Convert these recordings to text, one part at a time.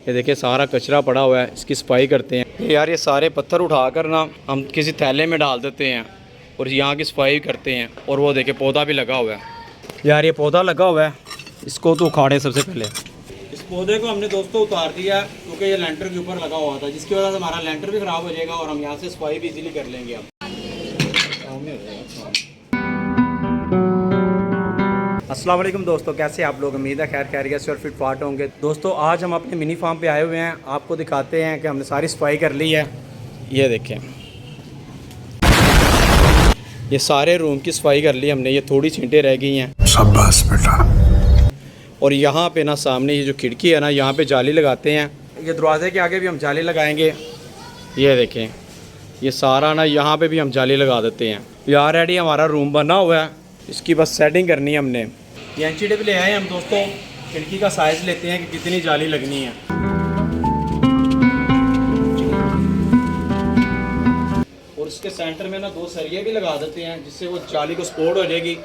ये देखिए सारा कचरा पड़ा हुआ है, इसकी सफाई करते हैं। यार ये सारे पत्थर उठाकर ना हम किसी थैले में डाल देते हैं और यहाँ की सफाई करते हैं। और वो देखिए पौधा भी लगा हुआ है। यार ये पौधा लगा हुआ है, इसको तो उखाड़े सबसे पहले। इस पौधे को हमने दोस्तों उतार दिया क्योंकि ये लेंटर के ऊपर लगा हुआ था, जिसकी वजह से हमारा लेंटर भी ख़राब हो जाएगा और हम यहाँ से सफाई भी इजीली कर लेंगे। अब अस्सलाम वालेकुम दोस्तों, कैसे आप लोग? उम्मीद है खैर खैरियत से और फिट फाट होंगे। दोस्तों आज हम अपने मिनी फार्म पे आए हुए हैं, आपको दिखाते हैं कि हमने सारी सफाई कर ली है। ये देखें, ये सारे रूम की सफाई कर ली हमने, ये थोड़ी छींटें रह गई हैं। शाबाश बेटा। और यहाँ पे ना सामने ये जो खिड़की है ना, यहाँ पे जाली लगाते हैं। ये दरवाजे के आगे भी हम जाली लगाएंगे। ये देखें, ये सारा ना यहाँ पे भी हम जाली लगा देते हैं। यार रेडी हमारा रूम बना हुआ है, इसकी बस सेटिंग करनी है हमने। ये इंची टेप ले आए हम दोस्तों, खिड़की का साइज़ लेते हैं कि कितनी जाली लगनी है। और इसके सेंटर में ना 2 सरिये भी लगा देते हैं, जिससे वो जाली को सपोर्ट हो जाएगी।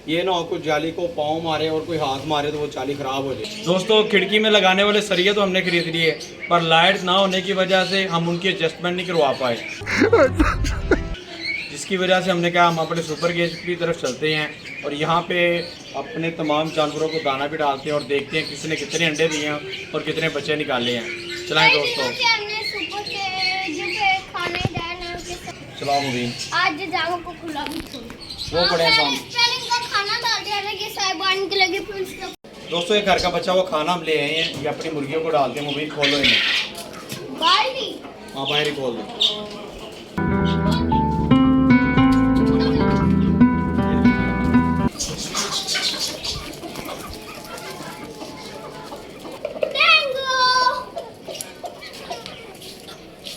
ये ना हो कोई जाली को पाँव मारे और कोई हाथ मारे तो वो जाली ख़राब हो जाए। दोस्तों खिड़की में लगाने वाले सरिये तो हमने खरीद लिए, पर लाइट ना होने की वजह से हम उनकी एडजस्टमेंट नहीं करवा पाए, जिसकी वजह से हमने कहा हम अपने सुपर गेज की तरफ चलते हैं और यहाँ पे अपने तमाम जानवरों को दाना भी डालते हैं और देखते हैं किसने कितने अंडे दिए हैं और कितने बच्चे निकाले हैं। चलाएं दोस्तों, चलाओ मुबीन। आज जागो को खुला भी वो पड़े हैं सामने। खाना डाल दिया ना, ये साइबान के लगे फिर। दोस्तों ये घर का बच्चा वो खाना हम ले आए हैं, ये अपनी मुर्गियों को डालते हैं। मुबीन खोलो इन्हें। बाहरी? हाँ बाहर ही खोल दो।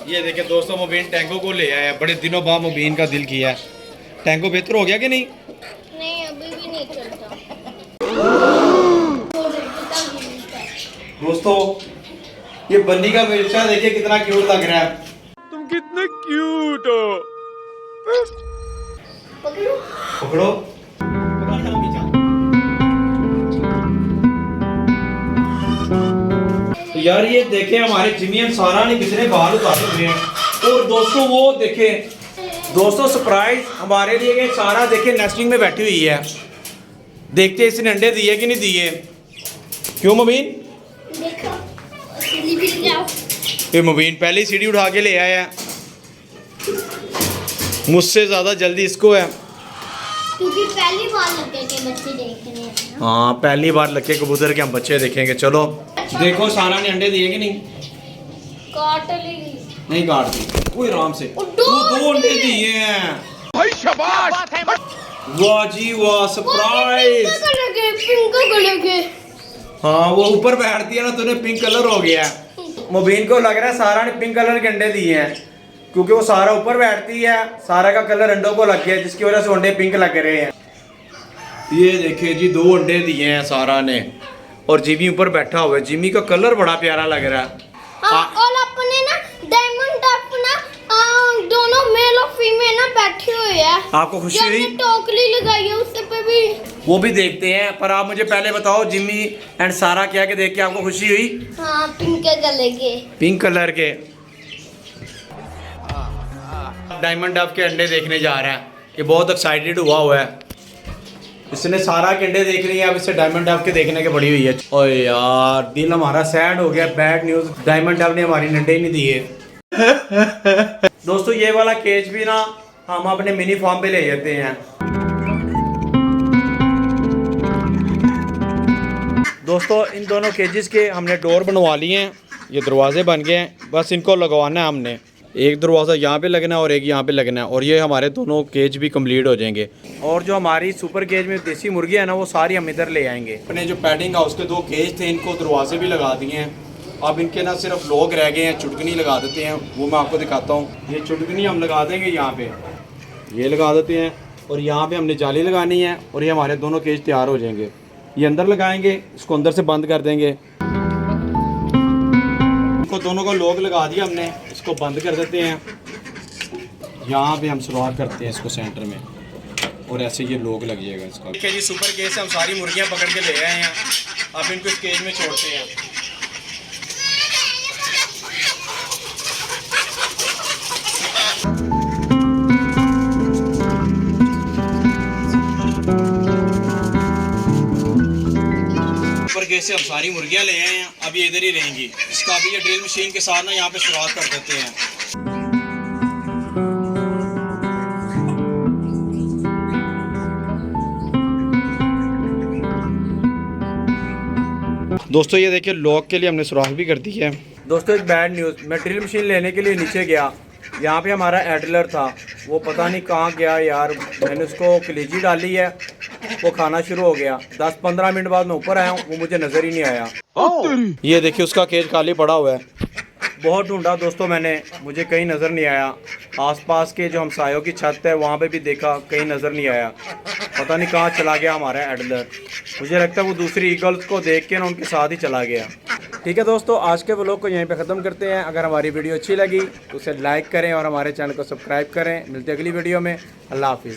ये देखिए दोस्तों, मुबीन टैंगो को ले आया है। बड़े दिनों बाद मुबीन का दिल किया है। टैंगो बेहतर हो गया कि नहीं? नहीं अभी भी नहीं चलता। दोस्तों ये बन्नी का बच्चा देखिए कितना क्यूट लग रहा है। तुम कितने क्यूट हो। पकड़ो पकड़ो। तो यार ये देखें हमारे जिमी एंड सारा ने कितने बाल उतारे हुए हैं। और दोस्तों वो देखें दोस्तों, सरप्राइज हमारे लिए कि सारा देखे नेस्टिंग में बैठी हुई है। देखते इसने अंडे दिए कि नहीं दिए। क्यों मुबीन? देखो सीढ़ी भी जाओ। ये मुबीन पहले ही सीढ़ी उठा के ले आया है, मुझसे ज़्यादा जल्दी इसको है, क्योंकि पहली बार लगे के बच्चे देखने हैं। हाँ पहली बार लगे कबूतर के हम बच्चे देखेंगे। चलो देखो सारा ने अंडे दिए कि नहीं? काट ली नहीं काट दी कोई, आराम से। दो अंडे दिए हैं भाई, शाबाश। वाह जी वाह, सरप्राइज। पिंक कलर के। हाँ वो ऊपर बैठती है ना तो उन्हें पिंक कलर हो गया है। मुबीन को लग रहा है सारा ने पिंक कलर के अंडे दिए हैं, क्योंकि वो सारा ऊपर बैठती है, सारा का कलर अंडों को लग गया, जिसकी वजह से अंडे पिंक लग रहे हैं। ये देखिए जी 2 अंडे दिए हैं सारा ने और जिमी ऊपर बैठा हुआ है। जिमी का कलर बड़ा प्यारा लग रहा है। और अपने ना डायमंड अपना दोनों मेल और फीमेल ना बैठी हुई है। आपको खुशी हुई? टोकरी लगाई है उससे पे भी, वो भी देखते हैं, पर आप मुझे पहले बताओ जिमी एंड सारा क्या के देख के आपको खुशी हुई? हाँ पिंक कलर के। पिंक कलर के डायमंड डव के अंडे देखने जा रहा है। ये बहुत एक्साइटेड हुआ है, इसने सारा के अंडे देख रही है, अब इसे डायमंड डव के देखने के बड़ी हुई है। ओए यार दिल हमारा सैड हो गया, बैड न्यूज़, डायमंड डव ने हमारी अंडे ही नहीं दिए। दोस्तों ये वाला केज भी ना हम अपने मिनी फार्म पे ले जाते हैं। दोस्तों इन दोनों केजेस के हमने डोर बनवा लिए हैं, ये दरवाजे बन गए हैं, बस इनको लगवाना है हमने। एक दरवाज़ा यहाँ पे लगना है और एक यहाँ पे लगना है, और ये हमारे दोनों केज भी कंप्लीट हो जाएंगे। और जो हमारी सुपर केज में देसी मुर्गी है ना, वो सारी हम इधर ले आएंगे। अपने जो पैडिंग हाउस के 2 केज थे, इनको दरवाजे भी लगा दिए हैं। अब इनके ना सिर्फ लोग रह गए हैं, चुटकनी लगा देते हैं, वो मैं आपको दिखाता हूँ। ये चुटकनी हम लगा देंगे यहाँ पे, ये लगा देते हैं, और यहाँ पे हमने जाली लगानी है और ये हमारे दोनों केज तैयार हो जाएंगे। ये अंदर लगाएंगे, इसको अंदर से बंद कर देंगे। इनको दोनों को लॉक लगा दिया हमने, इसको बंद कर देते हैं। यहाँ पे हम शुरुआत करते हैं इसको सेंटर में, और ऐसे ये लॉक लग जाएगा इसका। ठीक है जी, सुपर केज से हम सारी मुर्गियाँ पकड़ के ले आए हैं, अब इनको इस केज में छोड़ते हैं। से हम सारी मुर्गियाँ ले आए हैं, अब ये इधर ही रहेंगी। इसका अभी ये ड्रिल मशीन के साथ ना यहाँ पे सुराख कर देते हैं। दोस्तों ये देखिए लॉक के लिए हमने सुराख भी कर दी है। दोस्तों एक बैड न्यूज़, मैं ड्रिल मशीन लेने के लिए नीचे गया, यहाँ पे हमारा एडलर था, वो पता नहीं कहाँ गया यार। मैंने उसको कलेजी डाली है, वो खाना शुरू हो गया। 10-15 मिनट बाद मैं ऊपर आया हूँ, वो मुझे नज़र ही नहीं आया। ये देखिए उसका केज खाली पड़ा हुआ है। बहुत ढूंढा दोस्तों मैंने, मुझे कहीं नज़र नहीं आया। आसपास के जो हमसायों की छत है वहाँ पे भी देखा, कहीं नज़र नहीं आया। पता नहीं कहाँ चला गया हमारा एडलर। मुझे लगता है वो दूसरी ईगल्स को देख के ना उनके साथ ही चला गया। ठीक है दोस्तों, आज के व्लॉग को यहीं पे ख़त्म करते हैं। अगर हमारी वीडियो अच्छी लगी तो उसे लाइक करें और हमारे चैनल को सब्सक्राइब करें। मिलते हैं अगली वीडियो में। अल्लाह हाफिज़।